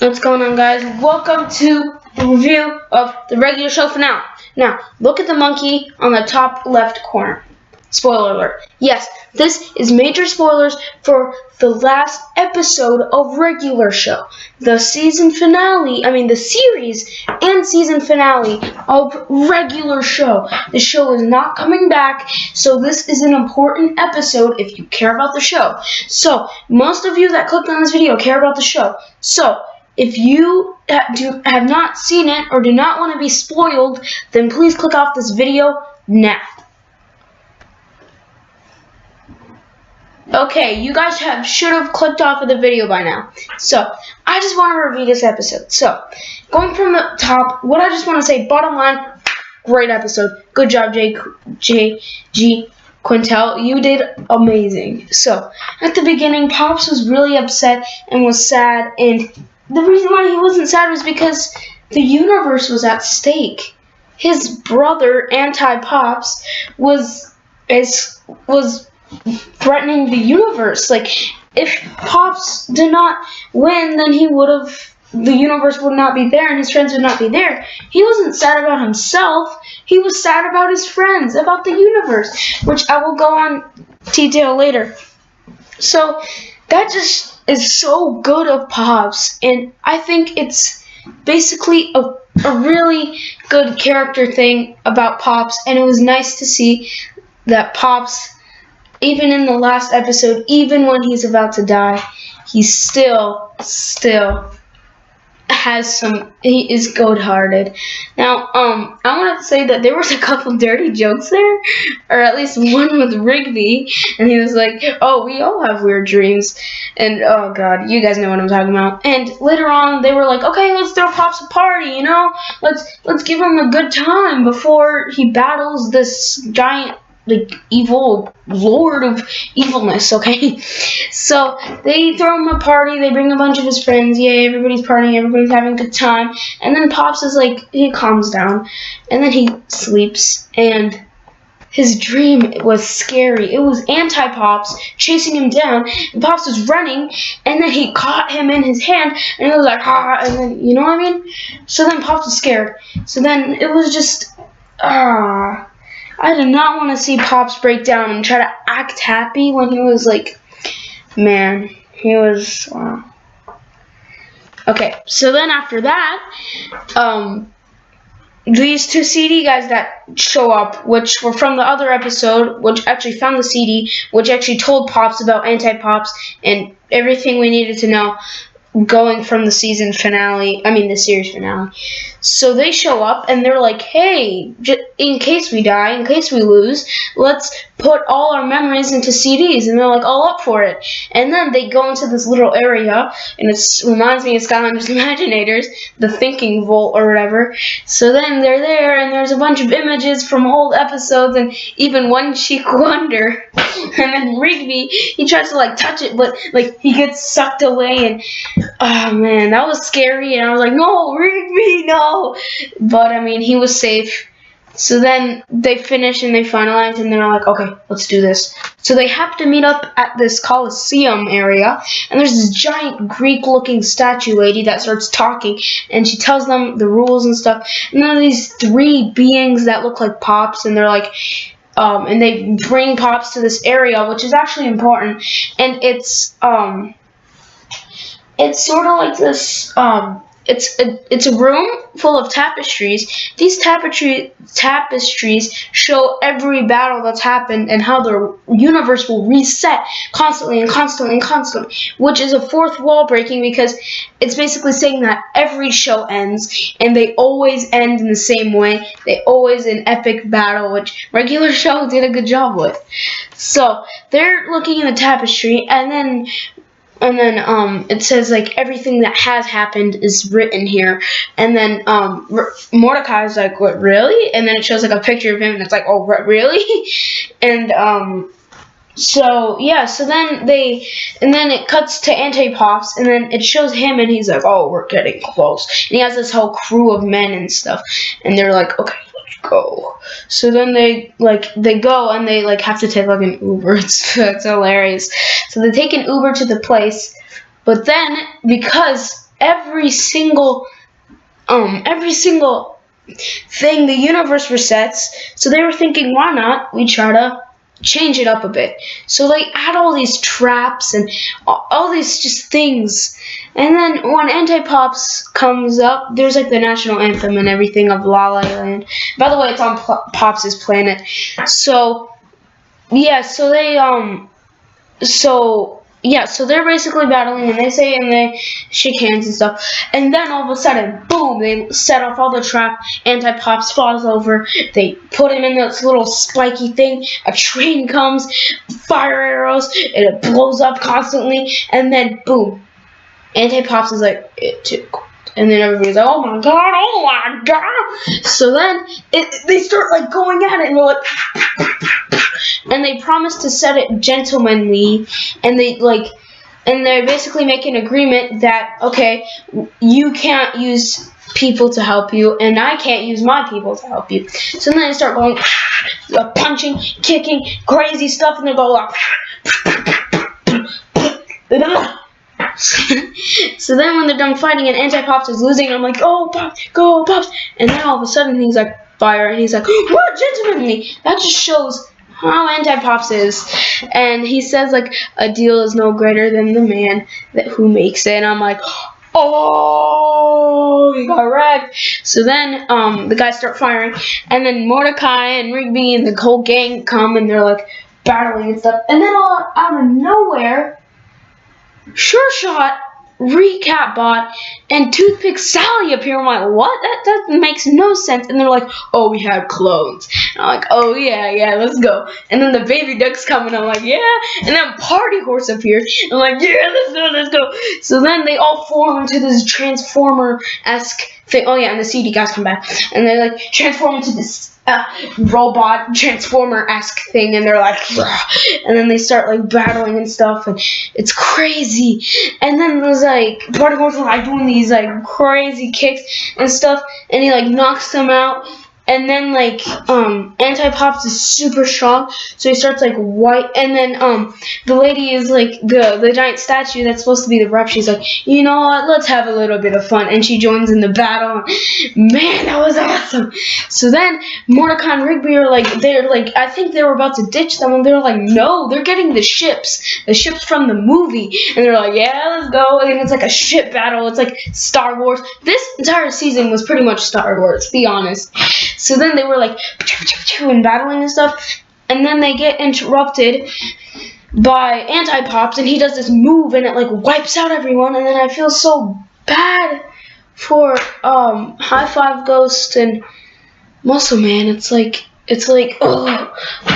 What's going on, guys? Welcome to the review of the regular show finale. Now, look at the monkey on the top left corner. Spoiler alert. Yes, this is major spoilers for the last episode of regular show. The season finale, the series and season finale of regular show. The show is not coming back, so this is an important episode if you care about the show. So, most of you that clicked on this video care about the show. So, if you have not seen it or do not want to be spoiled, then please click off this video now. Okay, you guys should have clicked off of the video by now. So, I just want to review this episode. So, going from the top, what I just want to say, bottom line, great episode. Good job, J.G. Quintel. You did amazing. So, at the beginning, Pops was really upset and was sad, and the reason why he wasn't sad was because the universe was at stake. His brother, Anti-Pops, was threatening the universe. Like, if Pops did not win, then the universe would not be there and his friends would not be there. He wasn't sad about himself. He was sad about his friends, about the universe, which I will go on detail later. So, that just is so good of Pops, and I think it's basically a really good character thing about Pops, and it was nice to see that Pops, even in the last episode, even when he's about to die, he still he is good-hearted. Now, I want to say that there was a couple dirty jokes there, or at least one with Regu, and he was like, oh, we all have weird dreams, and oh god, you guys know what I'm talking about. And later on, they were like, okay, let's throw Pops a party, you know, let's give him a good time before he battles this giant, like, evil lord of evilness, okay? So, they throw him a party, they bring a bunch of his friends, yay, everybody's partying, everybody's having a good time, and then Pops is like, he calms down, and then he sleeps, and his dream was scary. It was Anti-Pops chasing him down, and Pops was running, and then he caught him in his hand, and he was like, ah, and then, you know what I mean? So then Pops was scared. So then it was just, I did not want to see Pops break down and try to act happy when he was like, man, he was, wow. Okay, so then after that, these two CD guys that show up, which were from the other episode, which actually found the CD, which actually told Pops about Anti-Pops and everything we needed to know going from the season finale, the series finale. So they show up and they're like, hey, in case we die, in case we lose, let's put all our memories into CDs. And they're like, all up for it. And then they go into this little area, and it reminds me of Skylanders Imaginators, the thinking vault or whatever. So then they're there, and there's a bunch of images from old episodes, and even One Cheek Wonder. And then Rigby, he tries to like touch it, but like he gets sucked away, and oh man, that was scary. And I was like, no, Rigby, no. But he was safe. So then they finish and they finalize, and they're like, okay, let's do this. So they have to meet up at this Coliseum area, and there's this giant Greek-looking statue lady that starts talking, and she tells them the rules and stuff. And then these three beings that look like Pops, and they're like, and they bring Pops to this area, which is actually important, and it's sort of like this, it's a room full of tapestries. These tapestries show every battle that's happened and how the universe will reset constantly and constantly and constantly, which is a fourth wall breaking because it's basically saying that every show ends and they always end in the same way. They always an epic battle, which regular show did a good job with. So they're looking in the tapestry, and then it says like everything that has happened is written here, and then Mordecai's like, what, really? And then it shows like a picture of him, and it's like, oh, really? And so yeah, so then it cuts to Anti-Pops, and then it shows him, and he's like, oh, we're getting close, and he has this whole crew of men and stuff, and they're like, okay, let's go. So then they go, and they like have to take like an Uber. It's hilarious. So they take an Uber to the place, but then because every single thing, the universe resets. So they were thinking, why not? We try to change it up a bit. So they add all these traps and all these just things. And then when Anti-Pops comes up, there's like the national anthem and everything of La La Land. By the way, it's on Pops' planet. So yeah, so they're basically battling, and they shake hands and stuff. And then all of a sudden, boom, they set off all the trap. Anti-Pops falls over. They put him in this little spiky thing. A train comes, fire arrows, and it blows up constantly. And then, boom, Anti-Pops is like, it too cold. And then everybody's like, oh my god. So then they start like going at it, and they're like, and they promise to set it gentlemanly, and they're basically making an agreement that, okay, you can't use people to help you, and I can't use my people to help you. So then they start going, punching, kicking, crazy stuff, and they go like, so then when they're done fighting and Anti-Pops is losing, I'm like, oh, Pops, go, Pops. And then all of a sudden he's like, fire, and he's like, what, gentlemanly? That just shows how Anti-Pops is. And he says, like, a deal is no greater than the man who makes it. And I'm like, oh, he got wrecked. So then the guys start firing, and then Mordecai and Rigby and the whole gang come, and they're like battling and stuff. And then all out of nowhere, Sure Shot, Recap Bot, and Toothpick Sally appear. I'm like, what? That makes no sense. And they're like, oh, we had clones. And I'm like, oh yeah, let's go. And then the baby ducks come, and I'm like, yeah. And then Party Horse appeared. I'm like, yeah, let's go. So then they all form into this Transformer-esque thing. Oh yeah, and the CD guys come back, and they like transform into this robot Transformer-esque thing, and they're like, and then they start like battling and stuff, and it's crazy. And then there's like Party Horse like doing these like crazy kicks and stuff, and he like knocks them out. And then like Anti-Pops is super strong, so he starts like white. And then the lady is like the giant statue that's supposed to be the rep. She's like, you know what? Let's have a little bit of fun. And she joins in the battle. Man, that was awesome. So then Mordecai and Rigby are like, I think they were about to ditch them, and they're like, no, they're getting the ships from the movie. And they're like, yeah, let's go. And it's like a ship battle. It's like Star Wars. This entire season was pretty much Star Wars, to be honest. So then they were like and battling and stuff, and then they get interrupted by Anti-Pops, and he does this move, and it like wipes out everyone. And then I feel so bad for High Five Ghost and Muscle Man. It's like oh, and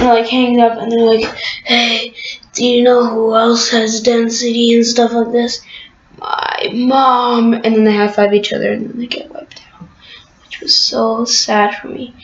they're like hanging up, and they're like, hey, do you know who else has density and stuff like this? My mom. And then they high five each other, and then they get wiped out. Was so sad for me.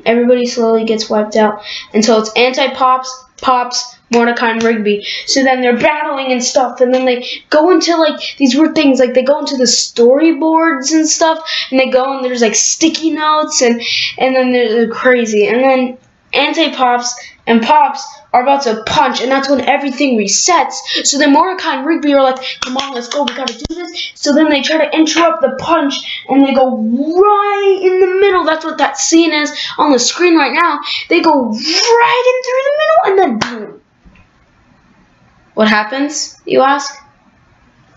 Everybody slowly gets wiped out until it's Anti-Pops, Pops, Mordecai, and Rigby. So then they're battling and stuff, and then they go into like these weird things, like they go into the storyboards and stuff, and they go and there's like sticky notes, and then they're crazy. And then Anti-Pops and Pops are about to punch, and that's when everything resets. So then Mordecai and Rigby are like, come on, let's go, we gotta do this. So then they try to interrupt the punch, and they go right in the middle. That's what that scene is on the screen right now. They go right in through the middle, and then boom. What happens, you ask?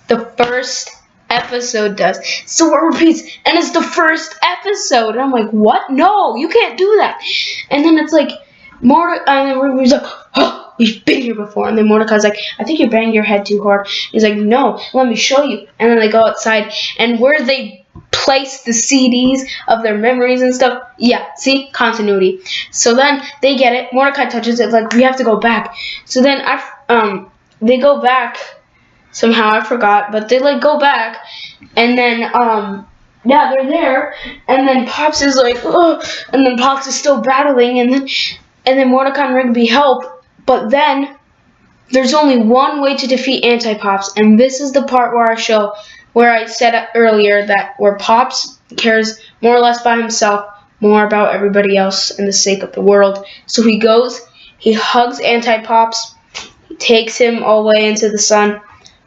The first episode does. So it repeats, and it's the first episode. And I'm like, what? No, you can't do that. And then it's like, Mordecai, and then Rigby's like, oh, we've been here before. And then Mordecai's like, I think you banged your head too hard. He's like, no, let me show you. And then they go outside, and where they place the CDs of their memories and stuff, yeah, see, continuity. So then they get it. Mordecai touches it, like, we have to go back. So then they go back somehow, I forgot, but they like go back, and then yeah, they're there, and then Pops is like, oh, and then Pops is still battling, and then Mordecai and Rigby help, but then there's only one way to defeat Anti-Pops, and this is the part where I said earlier that where Pops cares more or less about himself, more about everybody else and the sake of the world. So he goes, he hugs Anti-Pops, he takes him all the way into the sun.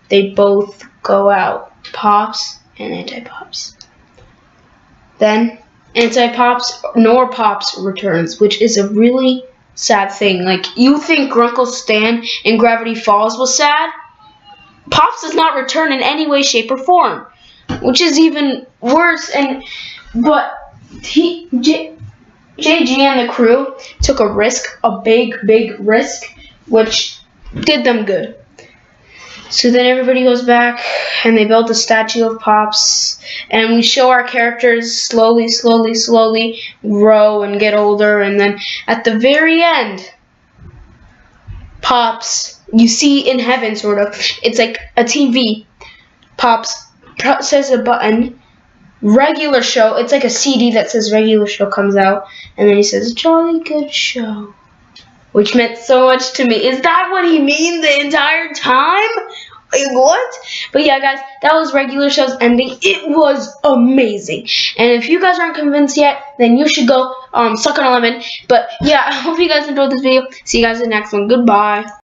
They both go out. Pops and Anti-Pops. Then Anti-Pops nor Pops returns, which is a really sad thing. Like, you think Grunkle Stan in Gravity Falls was sad? Pops does not return in any way, shape, or form, which is even worse. But JG and the crew took a risk, a big risk, which did them good. So then everybody goes back and they build a statue of Pops, and we show our characters slowly grow and get older, and then at the very end, Pops, you see in heaven sort of, it's like a TV. Pops presses a button, regular show, it's like a CD that says regular show comes out, and then he says jolly good show, which meant so much to me. Is that what he means the entire time? Like, what? But yeah, guys, that was regular show's ending. It was amazing. And if you guys aren't convinced yet, then you should go suck on a lemon. But yeah, I hope you guys enjoyed this video. See you guys in the next one. Goodbye.